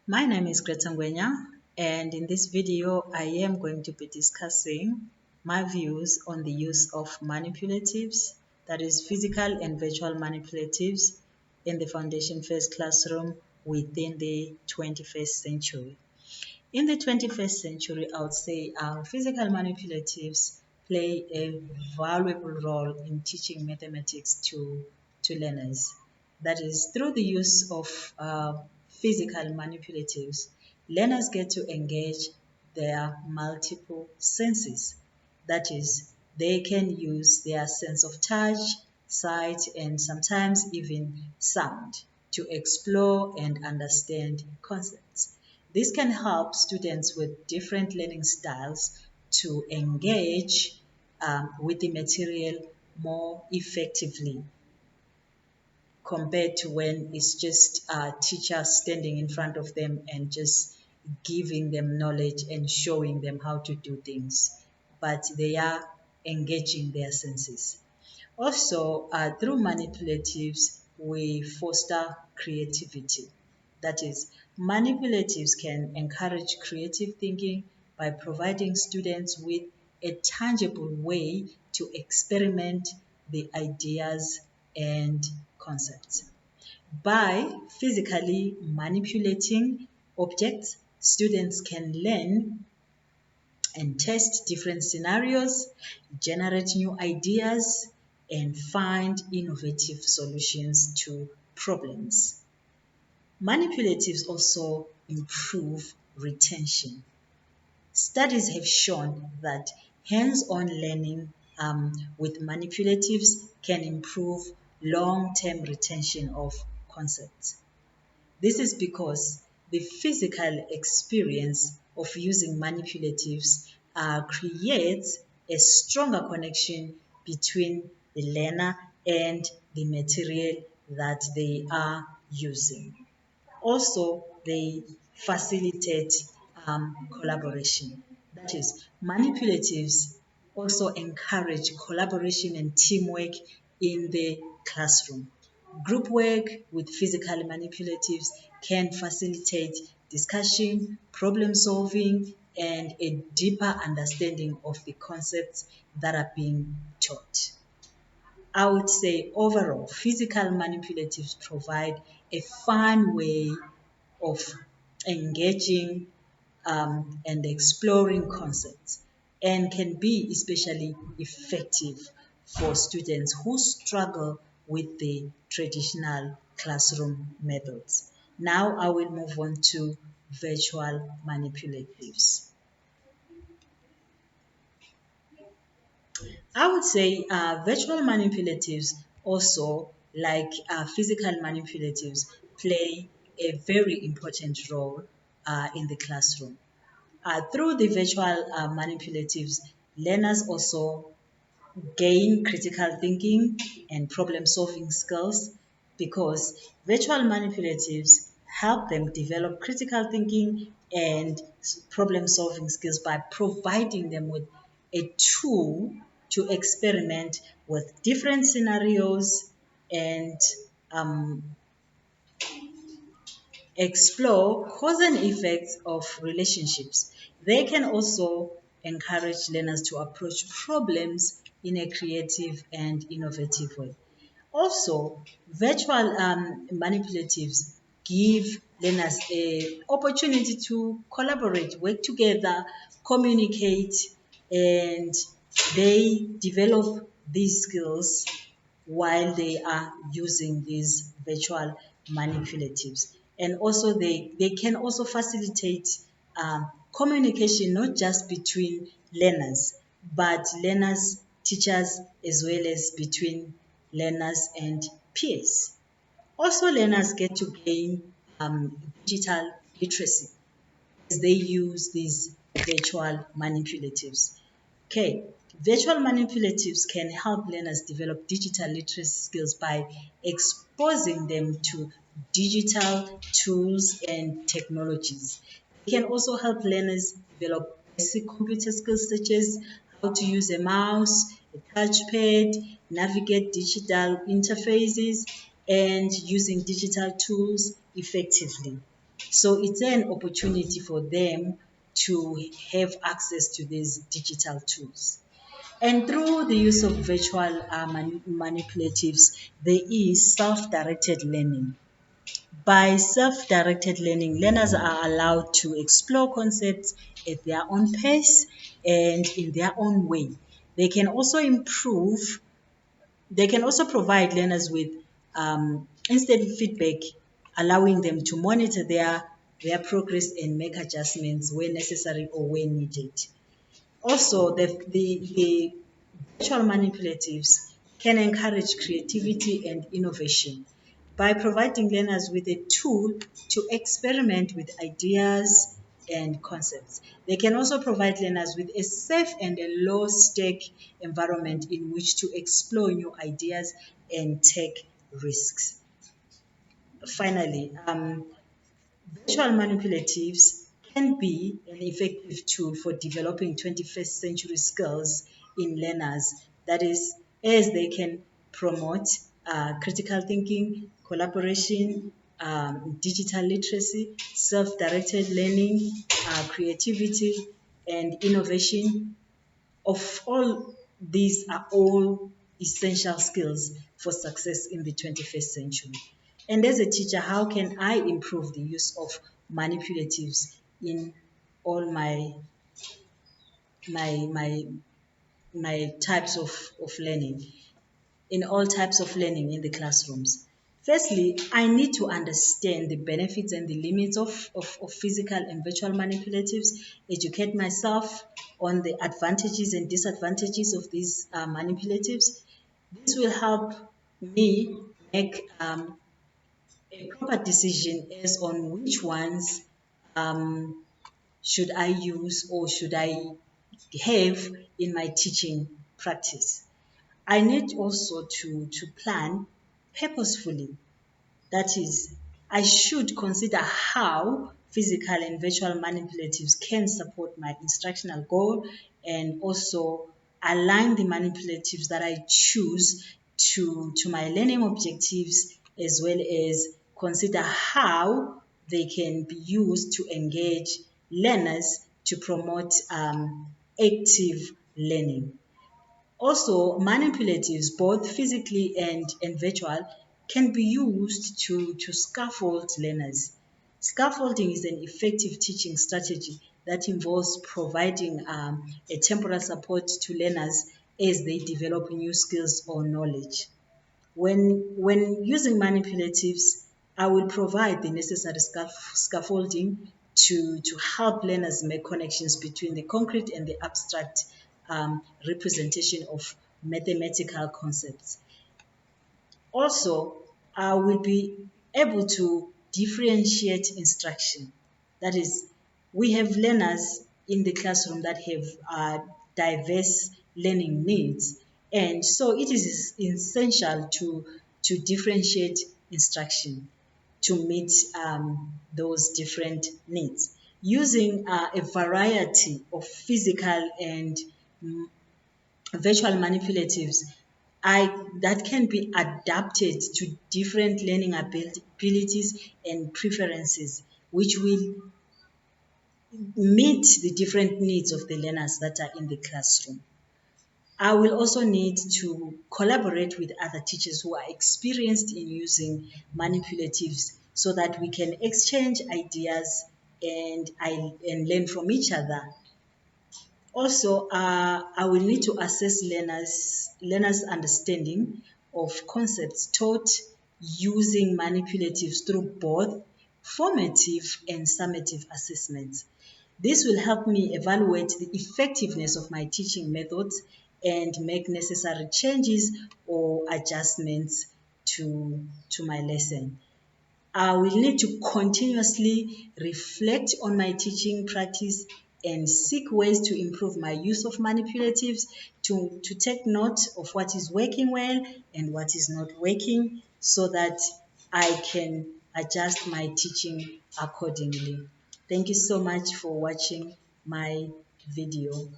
My name is Greta Ngwenya, and in this video, I am going to be discussing my views on the use of manipulatives, that is physical and virtual manipulatives, in the foundation phase classroom within the 21st century. In the 21st century, I would say physical manipulatives play a valuable role in teaching mathematics to learners. That is, through the use of physical manipulatives, learners get to engage their multiple senses. That is, they can use their sense of touch, sight, and sometimes even sound to explore and understand concepts. This can help students with different learning styles to engage with the material more effectively compared to when it's just a teacher standing in front of them and just giving them knowledge and showing them how to do things, but they are engaging their senses. Also, through manipulatives, we foster creativity. That is, manipulatives can encourage creative thinking by providing students with a tangible way to experiment the ideas and concepts. By physically manipulating objects, students can learn and test different scenarios, generate new ideas, and find innovative solutions to problems. Manipulatives also improve retention. Studies have shown that hands-on learning with manipulatives can improve long-term retention of concepts. This is because the physical experience of using manipulatives creates a stronger connection between the learner and the material that they are using. Also, they facilitate collaboration. That is, manipulatives also encourage collaboration and teamwork in the classroom. Group work with physical manipulatives can facilitate discussion, problem solving, and a deeper understanding of the concepts that are being taught. I would say overall, physical manipulatives provide a fun way of engaging and exploring concepts and can be especially effective for students who struggle with the traditional classroom methods. Now I will move on to virtual manipulatives. I would say virtual manipulatives also, like physical manipulatives, play a very important role in the classroom. Through the virtual manipulatives, learners also gain critical thinking and problem solving skills because virtual manipulatives help them develop critical thinking and problem solving skills by providing them with a tool to experiment with different scenarios and um, explore cause and effects of relationships. They can also encourage learners to approach problems in a creative and innovative way. Also, virtual manipulatives give learners a opportunity to collaborate, work together, communicate, and they develop these skills while they are using these virtual manipulatives. And also they can also facilitate communication not just between learners, but learners, teachers, as well as between learners and peers. Also, learners get to gain digital literacy as they use these virtual manipulatives. Okay, virtual manipulatives can help learners develop digital literacy skills by exposing them to digital tools and technologies. They can also help learners develop basic computer skills such as how to use a mouse, a touchpad, navigate digital interfaces, and using digital tools effectively. So it's an opportunity for them to have access to these digital tools. And through the use of virtual manipulatives, there is self-directed learning. By self-directed learning, learners are allowed to explore concepts at their own pace and in their own way. They can also improve, they can also provide learners with instant feedback, allowing them to monitor their progress and make adjustments where necessary or when needed. Also, the virtual manipulatives can encourage creativity and innovation by providing learners with a tool to experiment with ideas and concepts. They can also provide learners with a safe and a low-stake environment in which to explore new ideas and take risks. Finally, virtual manipulatives can be an effective tool for developing 21st century skills in learners. That is, as they can promote critical thinking, collaboration, digital literacy, self-directed learning, creativity, and innovation. Of all these are all essential skills for success in the 21st century. And as a teacher, how can I improve the use of manipulatives in all my my my types of learning, in all types of learning in the classrooms? Firstly, I need to understand the benefits and the limits of physical and virtual manipulatives, educate myself on the advantages and disadvantages of these manipulatives. This will help me make a proper decision as on which ones um, should I use or should I have in my teaching practice. I need also to plan purposefully. That is, I should consider how physical and virtual manipulatives can support my instructional goal and also align the manipulatives that I choose to my learning objectives, as well as consider how they can be used to engage learners to promote active learning. Also, manipulatives, both physically and virtual, can be used to scaffold learners. Scaffolding is an effective teaching strategy that involves providing a temporal support to learners as they develop new skills or knowledge. When using manipulatives, I will provide the necessary scaffolding to help learners make connections between the concrete and the abstract representation of mathematical concepts. Also, I will be able to differentiate instruction. That is, we have learners in the classroom that have diverse learning needs, and so it is essential to differentiate instruction to meet those different needs. Using a variety of physical and virtual manipulatives that can be adapted to different learning abilities and preferences, which will meet the different needs of the learners that are in the classroom. I will also need to collaborate with other teachers who are experienced in using manipulatives so that we can exchange ideas and learn from each other. Also, I will need to assess learners' understanding of concepts taught using manipulatives through both formative and summative assessments. This will help me evaluate the effectiveness of my teaching methods and make necessary changes or adjustments to my lesson. I will need to continuously reflect on my teaching practice and seek ways to improve my use of manipulatives, to take note of what is working well and what is not working so that I can adjust my teaching accordingly. Thank you so much for watching my video.